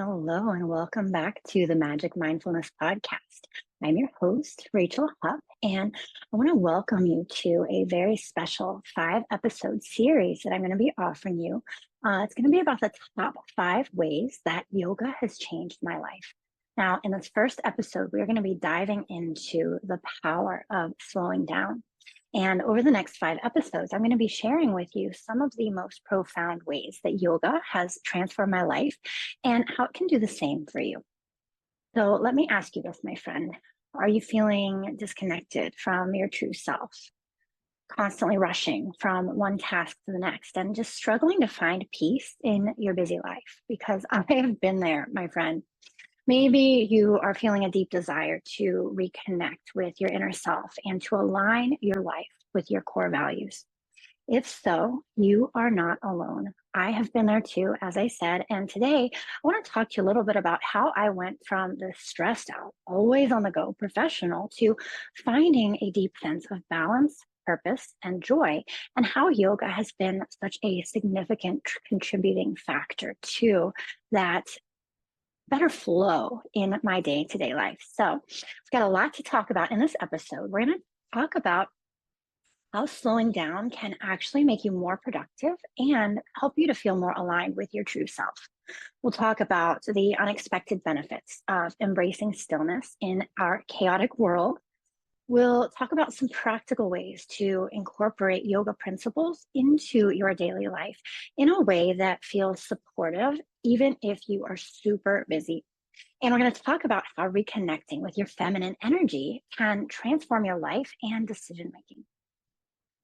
Hello, and welcome back to the Magic Mindfulness Podcast. I'm your host, Rachel Hupp, and I want to welcome you to a very special 5-episode series that I'm going to be offering you. It's going to be about the top 5 ways that yoga has changed my life. Now, in this first episode, we're going to be diving into the power of slowing down. And over the next 5 episodes, I'm going to be sharing with you some of the most profound ways that yoga has transformed my life and how it can do the same for you. So let me ask you this, my friend. Are you feeling disconnected from your true self, constantly rushing from one task to the next and just struggling to find peace in your busy life? Because I have been there, my friend. Maybe you are feeling a deep desire to reconnect with your inner self and to align your life with your core values. If so, you are not alone. I have been there too, as I said. And today, I want to talk to you a little bit about how I went from the stressed out, always on the go professional to finding a deep sense of balance, purpose, and joy, and how yoga has been such a significant contributing factor to that better flow in my day-to-day life. So we've got a lot to talk about in this episode. We're going to talk about how slowing down can actually make you more productive and help you to feel more aligned with your true self. We'll talk about the unexpected benefits of embracing stillness in our chaotic world. We'll talk about some practical ways to incorporate yoga principles into your daily life in a way that feels supportive, even if you are super busy. And we're going to talk about how reconnecting with your feminine energy can transform your life and decision making.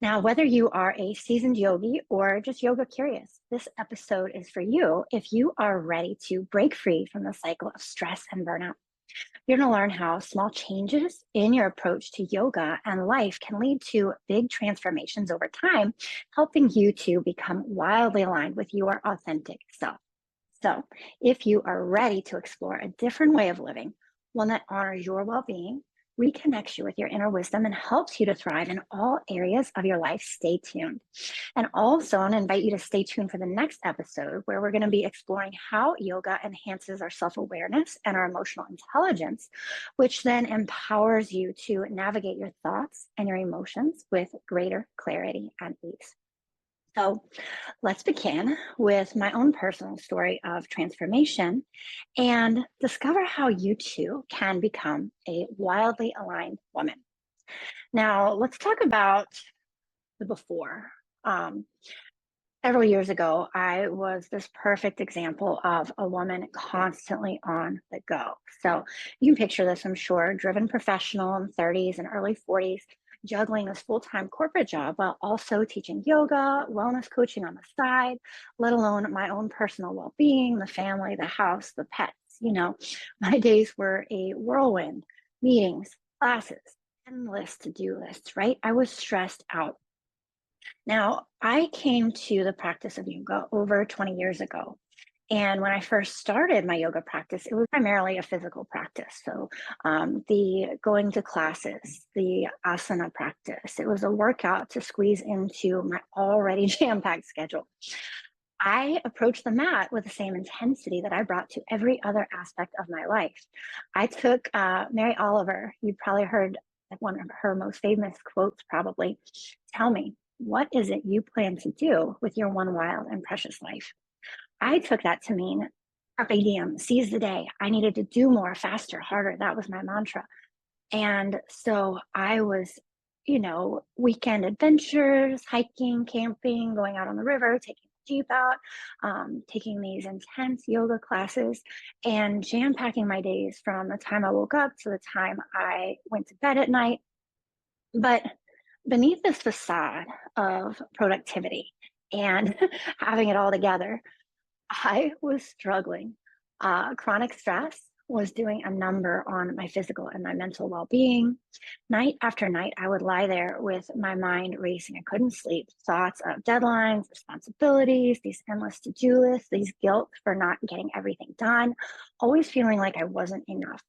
Now, whether you are a seasoned yogi or just yoga curious, this episode is for you if you are ready to break free from the cycle of stress and burnout. You're going to learn how small changes in your approach to yoga and life can lead to big transformations over time, helping you to become wildly aligned with your authentic self. So, if you are ready to explore a different way of living, one that honors your well-being, reconnects you with your inner wisdom, and helps you to thrive in all areas of your life, stay tuned. And also, I want to invite you to stay tuned for the next episode where we're going to be exploring how yoga enhances our self-awareness and our emotional intelligence, which then empowers you to navigate your thoughts and your emotions with greater clarity and ease. So let's begin with my own personal story of transformation and discover how you too can become a wildly aligned woman. Now, let's talk about the before. Several years ago, I was this perfect example of a woman constantly on the go. So you can picture this, I'm sure, driven professional in 30s and early 40s, juggling this full-time corporate job while also teaching yoga, wellness coaching on the side, let alone my own personal well-being, the family, the house, the pets. My days were a whirlwind, meetings, classes, endless to-do lists, right? I was stressed out. Now, I came to the practice of yoga over 20 years ago. And when I first started my yoga practice, it was primarily a physical practice. So the going to classes, the asana practice, it was a workout to squeeze into my already jam-packed schedule. I approached the mat with the same intensity that I brought to every other aspect of my life. I took Mary Oliver, you probably heard one of her most famous quotes probably, tell me, what is it you plan to do with your one wild and precious life? I took that to mean carpe diem, seize the day. I needed to do more, faster, harder. That was my mantra. And so I was, weekend adventures, hiking, camping, going out on the river, taking the Jeep out, taking these intense yoga classes and jam packing my days from the time I woke up to the time I went to bed at night. But beneath this facade of productivity and having it all together, I was struggling. Chronic stress was doing a number on my physical and my mental well-being. Night after night, I would lie there with my mind racing. I couldn't sleep. Thoughts of deadlines, responsibilities, these endless to-do lists, these guilt for not getting everything done, always feeling like I wasn't enough.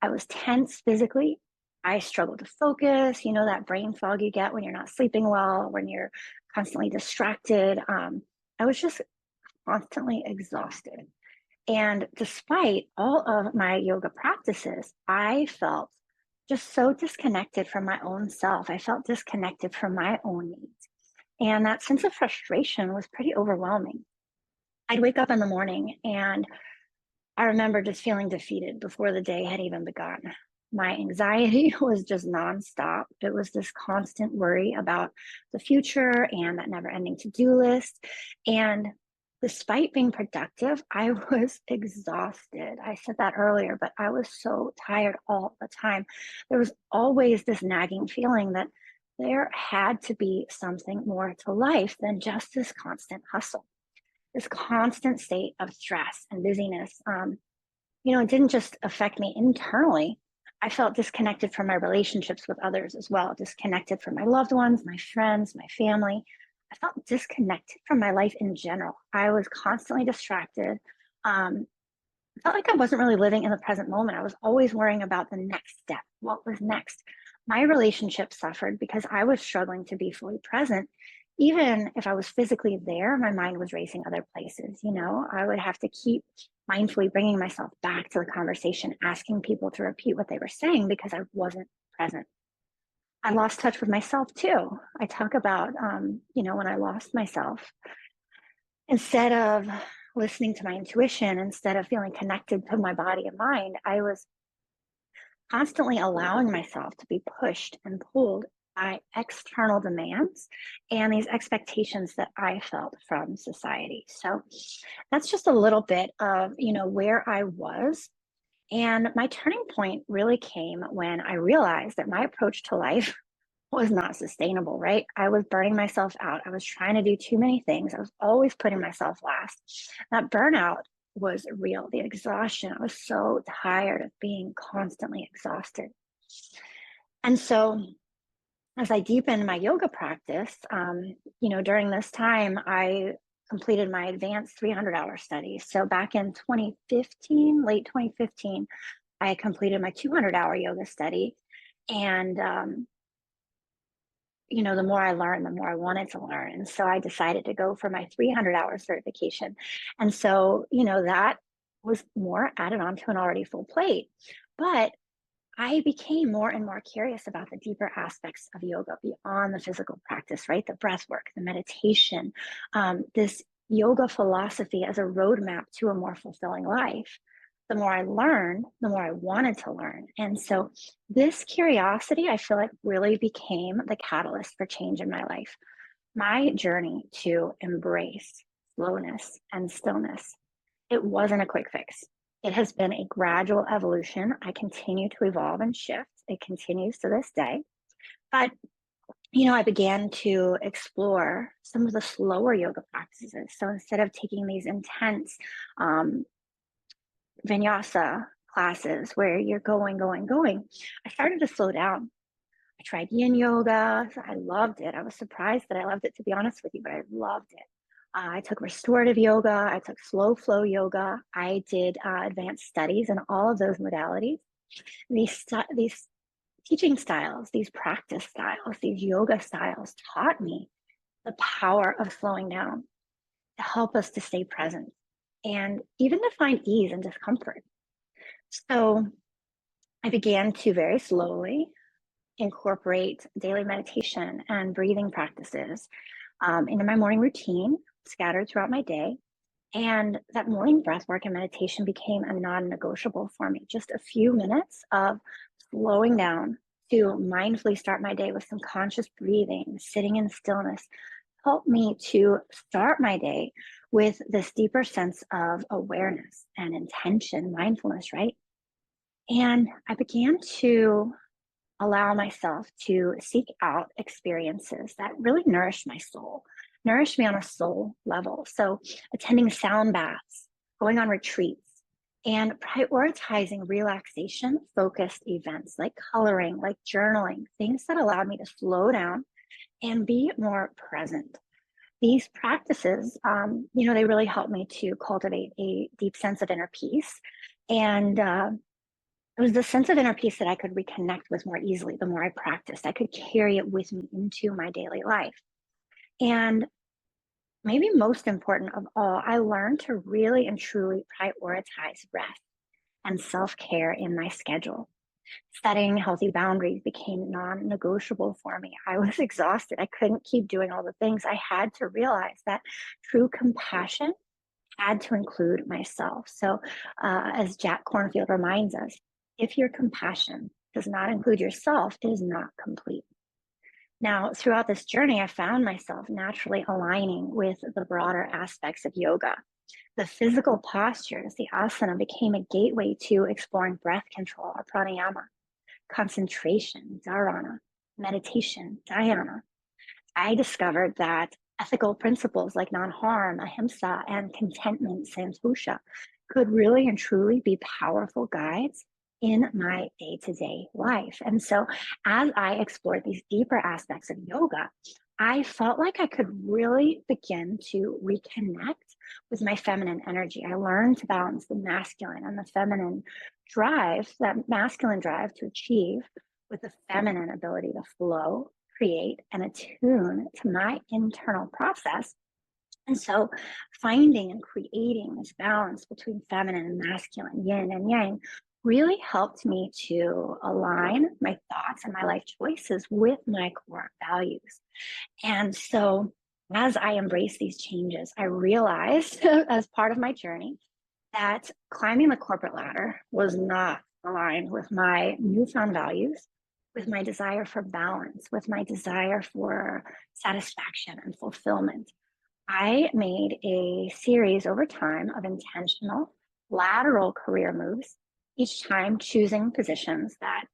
I was tense physically. I struggled to focus, that brain fog you get when you're not sleeping well, when you're constantly distracted. I was just constantly exhausted. And despite all of my yoga practices, I felt just so disconnected from my own self. I felt disconnected from my own needs. And that sense of frustration was pretty overwhelming. I'd wake up in the morning and I remember just feeling defeated before the day had even begun. My anxiety was just nonstop. It was this constant worry about the future and that never ending to do list. And despite being productive, I was exhausted. I said that earlier, but I was so tired all the time. There was always this nagging feeling that there had to be something more to life than just this constant hustle, this constant state of stress and busyness. It didn't just affect me internally. I felt disconnected from my relationships with others as well, disconnected from my loved ones, my friends, my family. I felt disconnected from my life in general. I was constantly distracted. I felt like I wasn't really living in the present moment. I was always worrying about the next step. What was next? My relationship suffered because I was struggling to be fully present. Even if I was physically there, my mind was racing other places. I would have to keep mindfully bringing myself back to the conversation, asking people to repeat what they were saying because I wasn't present. I lost touch with myself too. I talk about, when I lost myself, instead of listening to my intuition, instead of feeling connected to my body and mind, I was constantly allowing myself to be pushed and pulled by external demands and these expectations that I felt from society. So that's just a little bit of, where I was. And my turning point really came when I realized that my approach to life was not sustainable, right? I was burning myself out. I was trying to do too many things. I was always putting myself last. That burnout was real, the exhaustion. I was so tired of being constantly exhausted. And so as I deepened my yoga practice, during this time, I completed my advanced 300-hour study. So back in 2015, late 2015, I completed my 200-hour yoga study. And the more I learned, the more I wanted to learn. And so I decided to go for my 300-hour certification. And so, that was more added on to an already full plate. But I became more and more curious about the deeper aspects of yoga beyond the physical practice, right? The breath work, the meditation, this yoga philosophy as a roadmap to a more fulfilling life. The more I learned, the more I wanted to learn. And so this curiosity, I feel like, really became the catalyst for change in my life. My journey to embrace slowness and stillness, it wasn't a quick fix. It has been a gradual evolution. I continue to evolve and shift. It continues to this day. But, I began to explore some of the slower yoga practices. So instead of taking these intense vinyasa classes where you're going, I started to slow down. I tried yin yoga. I loved it. I was surprised that I loved it, to be honest with you, but I loved it. I took restorative yoga. I took slow flow yoga. I did advanced studies in all of those modalities. These teaching styles, these practice styles, these yoga styles taught me the power of slowing down to help us to stay present and even to find ease and discomfort. So I began to very slowly incorporate daily meditation and breathing practices into my morning routine, scattered throughout my day. And that morning breath work and meditation became a non-negotiable for me. Just a few minutes of slowing down to mindfully start my day with some conscious breathing, sitting in stillness, helped me to start my day with this deeper sense of awareness and intention, mindfulness, right? And I began to allow myself to seek out experiences that really nourish my soul, nourish me on a soul level. So attending sound baths, going on retreats, and prioritizing relaxation focused events like coloring, like journaling, things that allowed me to slow down and be more present. These practices, they really helped me to cultivate a deep sense of inner peace. And it was the sense of inner peace that I could reconnect with more easily the more I practiced. I could carry it with me into my daily life. And maybe most important of all, I learned to really and truly prioritize rest and self care in my schedule. Setting healthy boundaries became non negotiable for me. I was exhausted. I couldn't keep doing all the things. I had to realize that true compassion had to include myself. So, as Jack Cornfield reminds us, if your compassion does not include yourself, it is not complete. Now, throughout this journey, I found myself naturally aligning with the broader aspects of yoga. The physical postures, the asana, became a gateway to exploring breath control or pranayama, concentration, dharana, meditation, dhyana. I discovered that ethical principles like non-harm, ahimsa, and contentment, santosha, could really and truly be powerful guides in my day-to-day life. And so as I explored these deeper aspects of yoga, I felt like I could really begin to reconnect with my feminine energy. I learned to balance the masculine and the feminine drive, that masculine drive to achieve, with the feminine ability to flow, create, and attune to my internal process. And so finding and creating this balance between feminine and masculine, yin and yang, really helped me to align my thoughts and my life choices with my core values. And so as I embraced these changes, I realized as part of my journey that climbing the corporate ladder was not aligned with my newfound values, with my desire for balance, with my desire for satisfaction and fulfillment. I made a series over time of intentional lateral career moves, each time choosing positions that,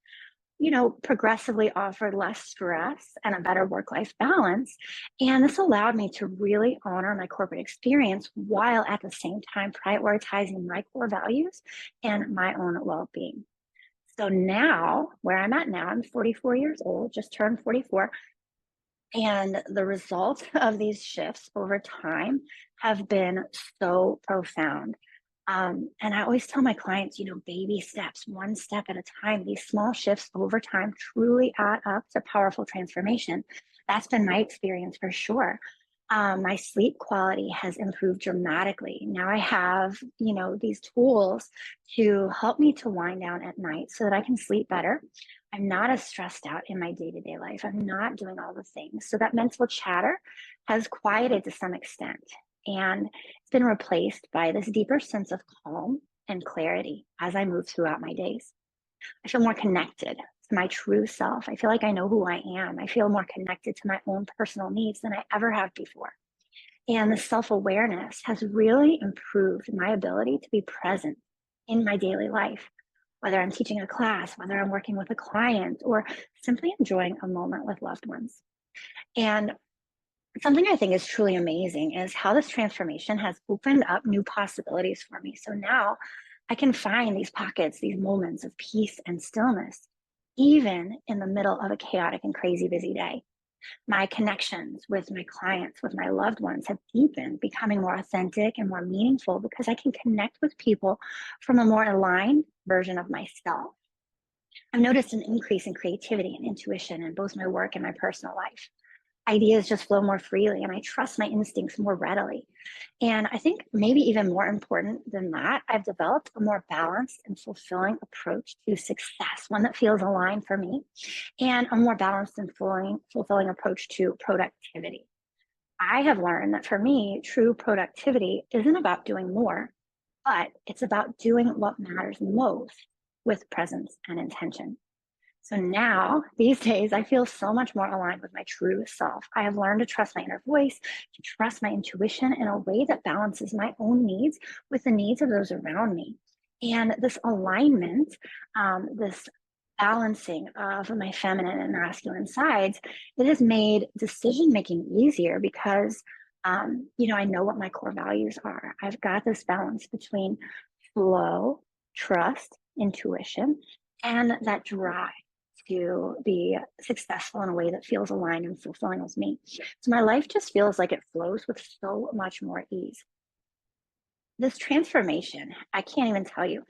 progressively offered less stress and a better work-life balance. And this allowed me to really honor my corporate experience while at the same time prioritizing my core values and my own well-being. So now, where I'm at now, I'm 44 years old, just turned 44. And the results of these shifts over time have been so profound. And I always tell my clients, baby steps, one step at a time. These small shifts over time truly add up to powerful transformation. That's been my experience for sure. My sleep quality has improved dramatically. Now I have, these tools to help me to wind down at night so that I can sleep better. I'm not as stressed out in my day-to-day life. I'm not doing all the things. So that mental chatter has quieted to some extent. And it's been replaced by this deeper sense of calm and clarity as I move throughout my days. I feel more connected to my true self. I feel like I know who I am. I feel more connected to my own personal needs than I ever have before. And the self-awareness has really improved my ability to be present in my daily life, whether I'm teaching a class, whether I'm working with a client, or simply enjoying a moment with loved ones. And something I think is truly amazing is how this transformation has opened up new possibilities for me. So now I can find these pockets, these moments of peace and stillness, even in the middle of a chaotic and crazy busy day. My connections with my clients, with my loved ones have deepened, becoming more authentic and more meaningful because I can connect with people from a more aligned version of myself. I've noticed an increase in creativity and intuition in both my work and my personal life. Ideas just flow more freely and I trust my instincts more readily. And I think maybe even more important than that, I've developed a more balanced and fulfilling approach to success, one that feels aligned for me, and a more balanced and fulfilling approach to productivity. I have learned that for me, true productivity isn't about doing more, but it's about doing what matters most with presence and intention. So now, these days, I feel so much more aligned with my true self. I have learned to trust my inner voice, to trust my intuition in a way that balances my own needs with the needs of those around me. And this alignment, this balancing of my feminine and masculine sides, it has made decision making easier because, I know what my core values are. I've got this balance between flow, trust, intuition, and that drive to be successful in a way that feels aligned and fulfilling with me. So my life just feels like it flows with so much more ease. This transformation, I can't even tell you,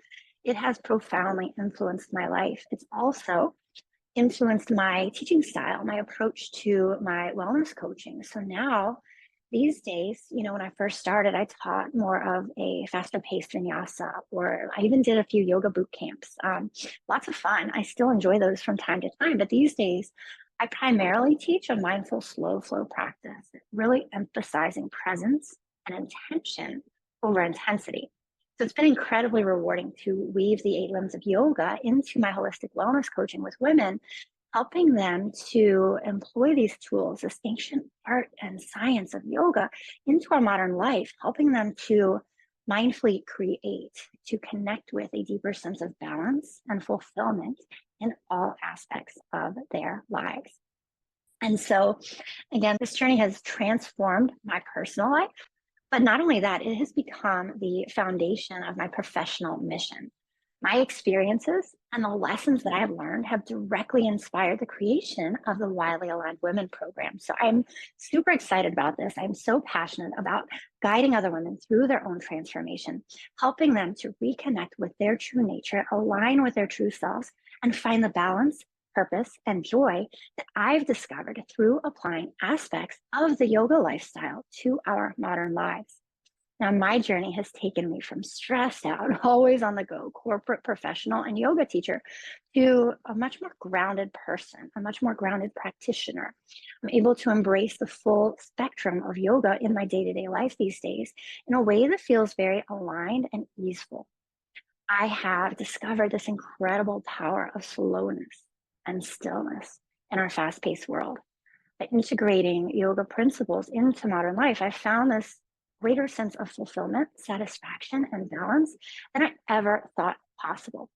it has profoundly influenced my life. It's also influenced my teaching style, my approach to my wellness coaching. So now, these days, when I first started, I taught more of a faster paced vinyasa, or I even did a few yoga boot camps. Lots of fun. I still enjoy those from time to time, but these days, I primarily teach a mindful slow flow practice, really emphasizing presence and intention over intensity. So it's been incredibly rewarding to weave the 8 limbs of yoga into my holistic wellness coaching with women, helping them to employ these tools, this ancient art and science of yoga, into our modern life, helping them to mindfully create, to connect with a deeper sense of balance and fulfillment in all aspects of their lives. And so, again, this journey has transformed my personal life, but not only that, it has become the foundation of my professional mission. My experiences and the lessons that I have learned have directly inspired the creation of the Wildly Aligned Women program. So I'm super excited about this. I'm so passionate about guiding other women through their own transformation, helping them to reconnect with their true nature, align with their true selves, and find the balance, purpose, and joy that I've discovered through applying aspects of the yoga lifestyle to our modern lives. Now, my journey has taken me from stressed out, always on the go, corporate professional and yoga teacher to a much more grounded person, a much more grounded practitioner. I'm able to embrace the full spectrum of yoga in my day-to-day life these days in a way that feels very aligned and easeful. I have discovered this incredible power of slowness and stillness in our fast-paced world. By integrating yoga principles into modern life, I found this greater sense of fulfillment, satisfaction, and balance than I ever thought possible.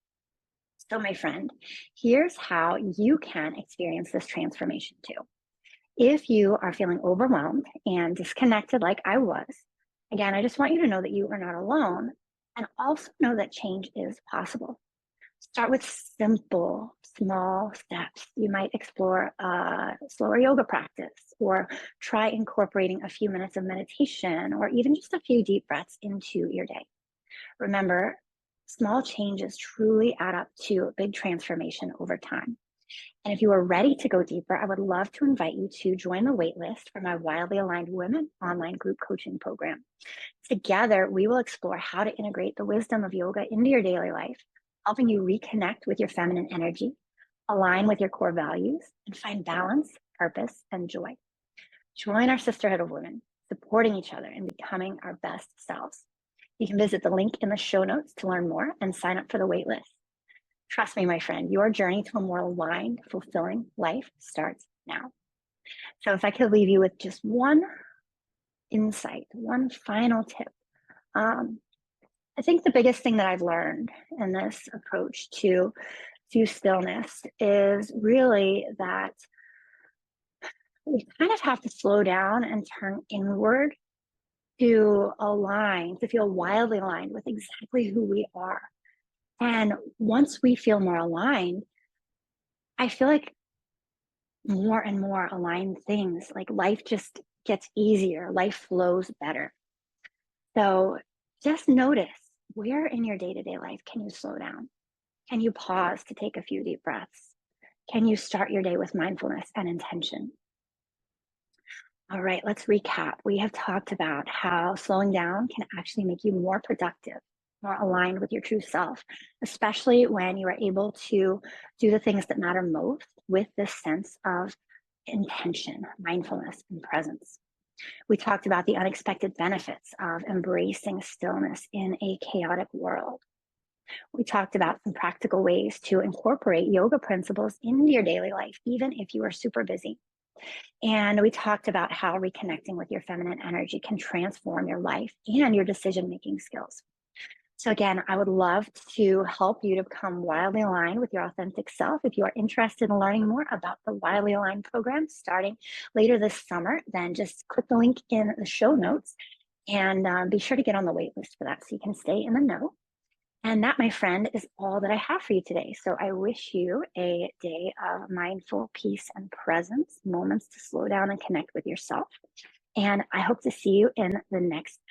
So, my friend, here's how you can experience this transformation too. If you are feeling overwhelmed and disconnected like I was, again, I just want you to know that you are not alone, and also know that change is possible. Start with simple, small steps. You might explore a slower yoga practice, or try incorporating a few minutes of meditation, or even just a few deep breaths into your day. Remember, small changes truly add up to a big transformation over time. And if you are ready to go deeper, I would love to invite you to join the waitlist for my Wildly Aligned Women online group coaching program. Together, we will explore how to integrate the wisdom of yoga into your daily life, helping you reconnect with your feminine energy, align with your core values, and find balance, purpose, and joy. Join our sisterhood of women, supporting each other and becoming our best selves. You can visit the link in the show notes to learn more and sign up for the waitlist. Trust me, my friend, your journey to a more aligned, fulfilling life starts now. So if I could leave you with just one insight, one final tip, I think the biggest thing that I've learned in this approach to stillness is really that we kind of have to slow down and turn inward to align, to feel wildly aligned with exactly who we are. And once we feel more aligned, I feel like more and more aligned things, like life just gets easier, life flows better. So just notice, where in your day-to-day life can you slow down? Can you pause to take a few deep breaths? Can you start your day with mindfulness and intention? All right, let's recap. We have talked about how slowing down can actually make you more productive, more aligned with your true self, especially when you are able to do the things that matter most with this sense of intention, mindfulness, and presence. We talked about the unexpected benefits of embracing stillness in a chaotic world. We talked about some practical ways to incorporate yoga principles into your daily life, even if you are super busy. And we talked about how reconnecting with your feminine energy can transform your life and your decision-making skills. So again, I would love to help you to become wildly aligned with your authentic self. If you are interested in learning more about the Wildly Aligned program starting later this summer, then just click the link in the show notes and be sure to get on the wait list for that so you can stay in the know. And that, my friend, is all that I have for you today. So I wish you a day of mindful peace and presence, moments to slow down and connect with yourself. And I hope to see you in the next